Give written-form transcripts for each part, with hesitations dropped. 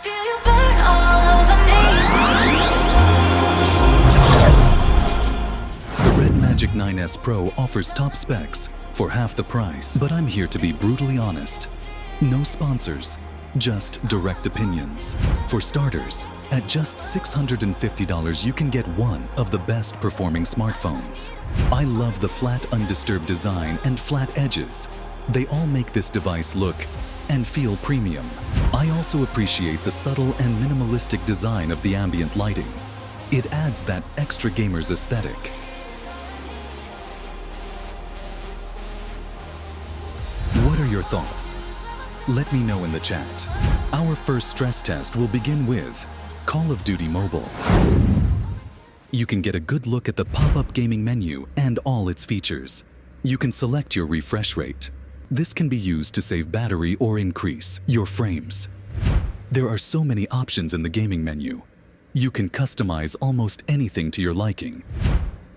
feel you burn all over me. The REDMAGIC 9S Pro offers top specs for half the price, but I'm here to be brutally honest. No sponsors, just direct opinions. For starters, at just $650 you can get one of the best performing smartphones. I love the flat, undisturbed design and flat edges. They all make this device look and feel premium. I also appreciate the subtle and minimalistic design of the ambient lighting. It adds that extra gamer's aesthetic. What are your thoughts? Let me know in the chat. Our first stress test will begin with Call of Duty Mobile. You can get a good look at the pop-up gaming menu and all its features. You can select your refresh rate. This can be used to save battery or increase your frames. There are so many options in the gaming menu. You can customize almost anything to your liking.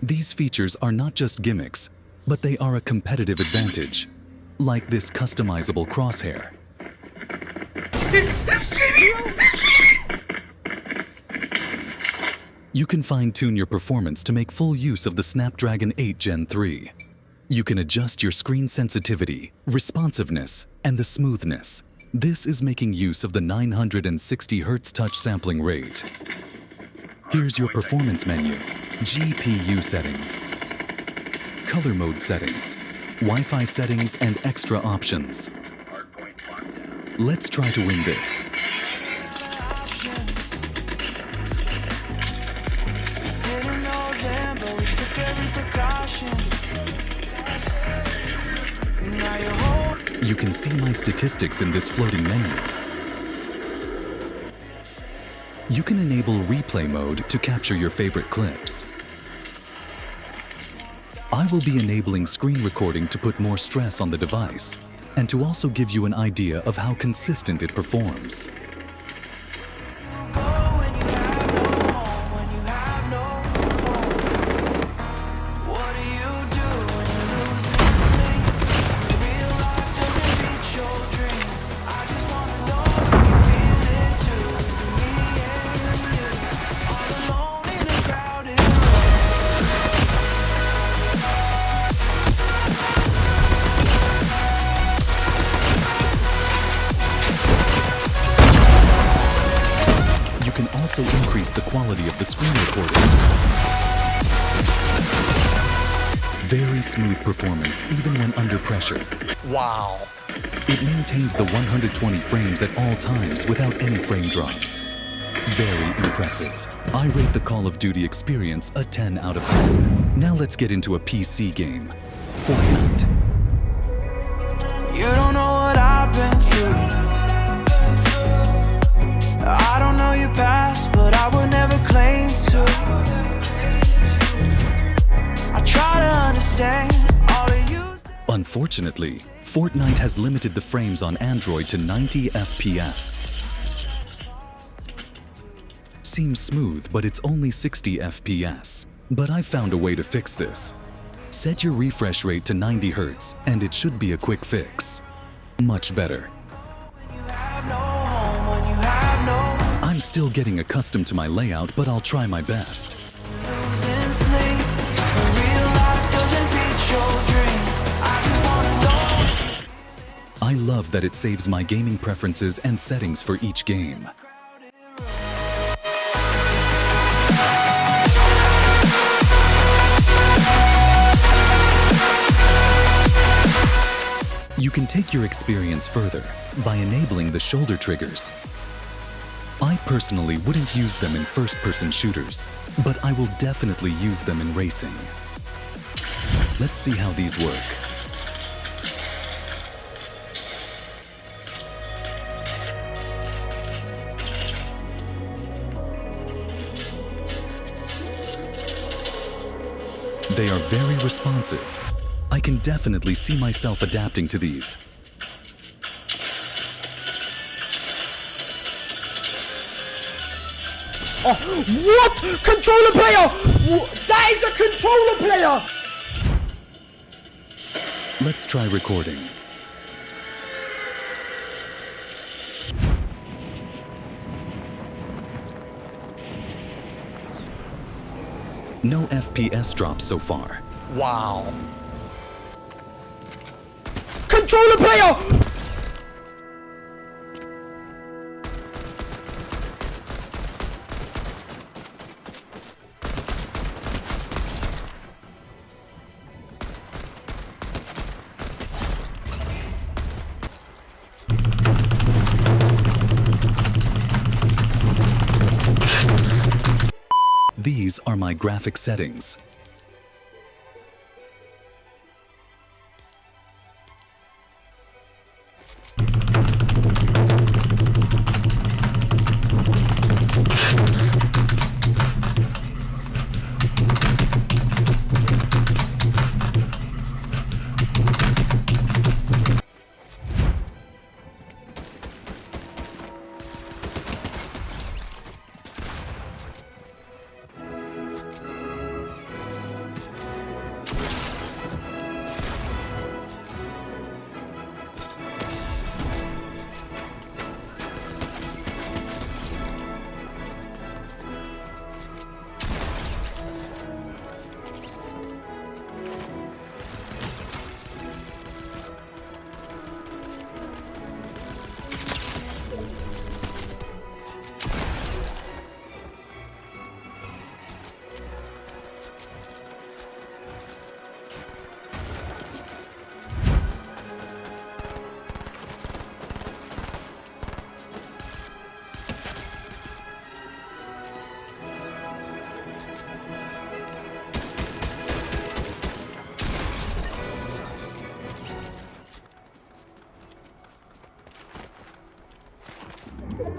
These features are not just gimmicks, but they are a competitive advantage, like this customizable crosshair. You can fine-tune your performance to make full use of the Snapdragon 8 Gen 3. You can adjust your screen sensitivity, responsiveness, and the smoothness. This is making use of the 960 Hz touch sampling rate. Here's your performance menu: GPU settings, color mode settings, Wi-Fi settings, and extra options. Let's try to win this. You can see my statistics in this floating menu. You can enable replay mode to capture your favorite clips. I will be enabling screen recording to put more stress on the device and to also give you an idea of how consistent it performs. You can also increase the quality of the screen recording. Very smooth performance even when under pressure. Wow! It maintained the 120 frames at all times without any frame drops. Very impressive. I rate the Call of Duty experience a 10 out of 10. Now let's get into a PC game, Fortnite. You don't know what I've been through. I don't know your past, but I would never claim to. I try to understand all of you. Unfortunately, Fortnite has limited the frames on Android to 90 FPS. Seems smooth, but it's only 60 FPS. But I found a way to fix this. Set your refresh rate to 90 Hz, and it should be a quick fix. Much better. I'm still getting accustomed to my layout, but I'll try my best. I love that it saves my gaming preferences and settings for each game. You can take your experience further by enabling the shoulder triggers. I personally wouldn't use them in first-person shooters, but I will definitely use them in racing. Let's see how these work. They are very responsive. I can definitely see myself adapting to these. Oh, what? Controller player! That is a controller player! Let's try recording. No FPS drops so far. Wow. Controller player! These are my graphic settings.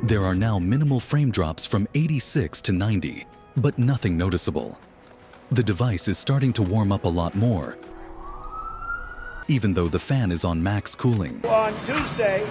There are now minimal frame drops from 86 to 90, but nothing noticeable. The device is starting to warm up a lot more, even though the fan is on max cooling. On Tuesday.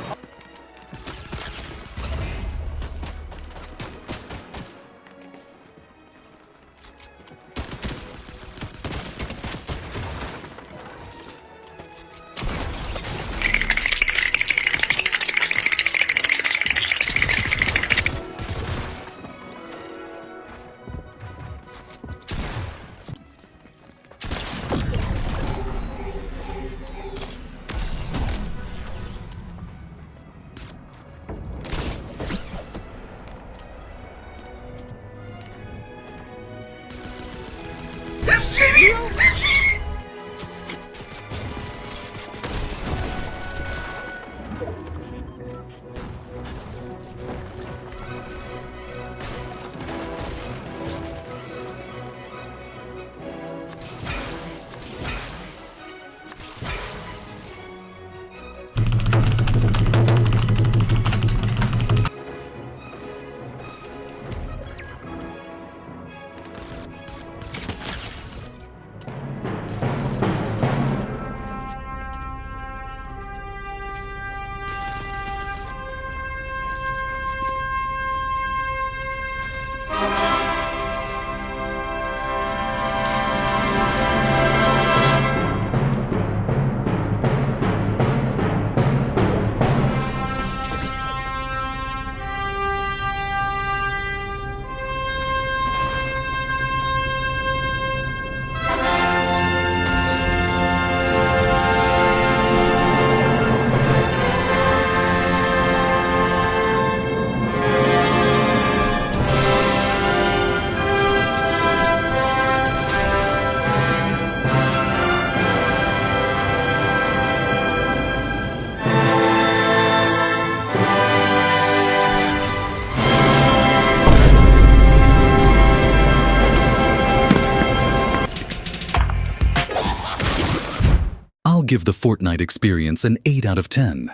I'll give the Fortnite experience an 8 out of 10.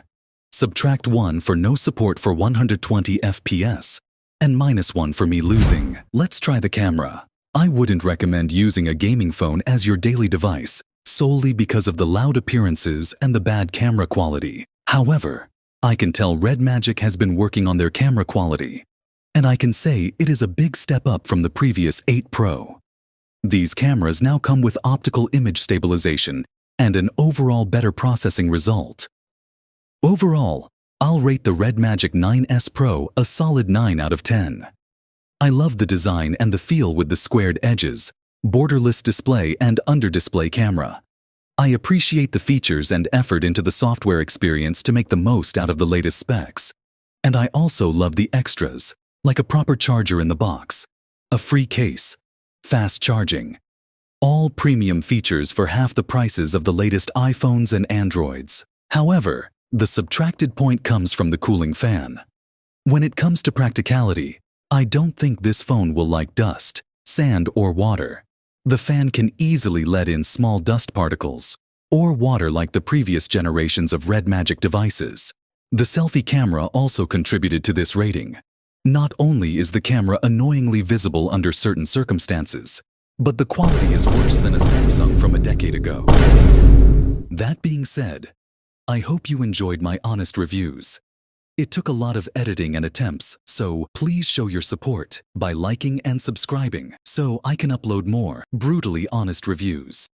Subtract 1 for no support for 120 FPS, and -1 for me losing. Let's try the camera. I wouldn't recommend using a gaming phone as your daily device, solely because of the loud appearances and the bad camera quality. However, I can tell REDMAGIC has been working on their camera quality, and I can say it is a big step up from the previous 8 Pro. These cameras now come with optical image stabilization and an overall better processing result. Overall, I'll rate the REDMAGIC 9S Pro a solid 9 out of 10. I love the design and the feel with the squared edges, borderless display and under-display camera. I appreciate the features and effort into the software experience to make the most out of the latest specs. And I also love the extras, like a proper charger in the box, a free case, fast charging. All premium features for half the prices of the latest iPhones and Androids. However, the subtracted point comes from the cooling fan. When it comes to practicality, I don't think this phone will like dust, sand, or water. The fan can easily let in small dust particles, or water like the previous generations of REDMAGIC devices. The selfie camera also contributed to this rating. Not only is the camera annoyingly visible under certain circumstances, but the quality is worse than a Samsung from a decade ago. That being said, I hope you enjoyed my honest reviews. It took a lot of editing and attempts, so please show your support by liking and subscribing so I can upload more brutally honest reviews.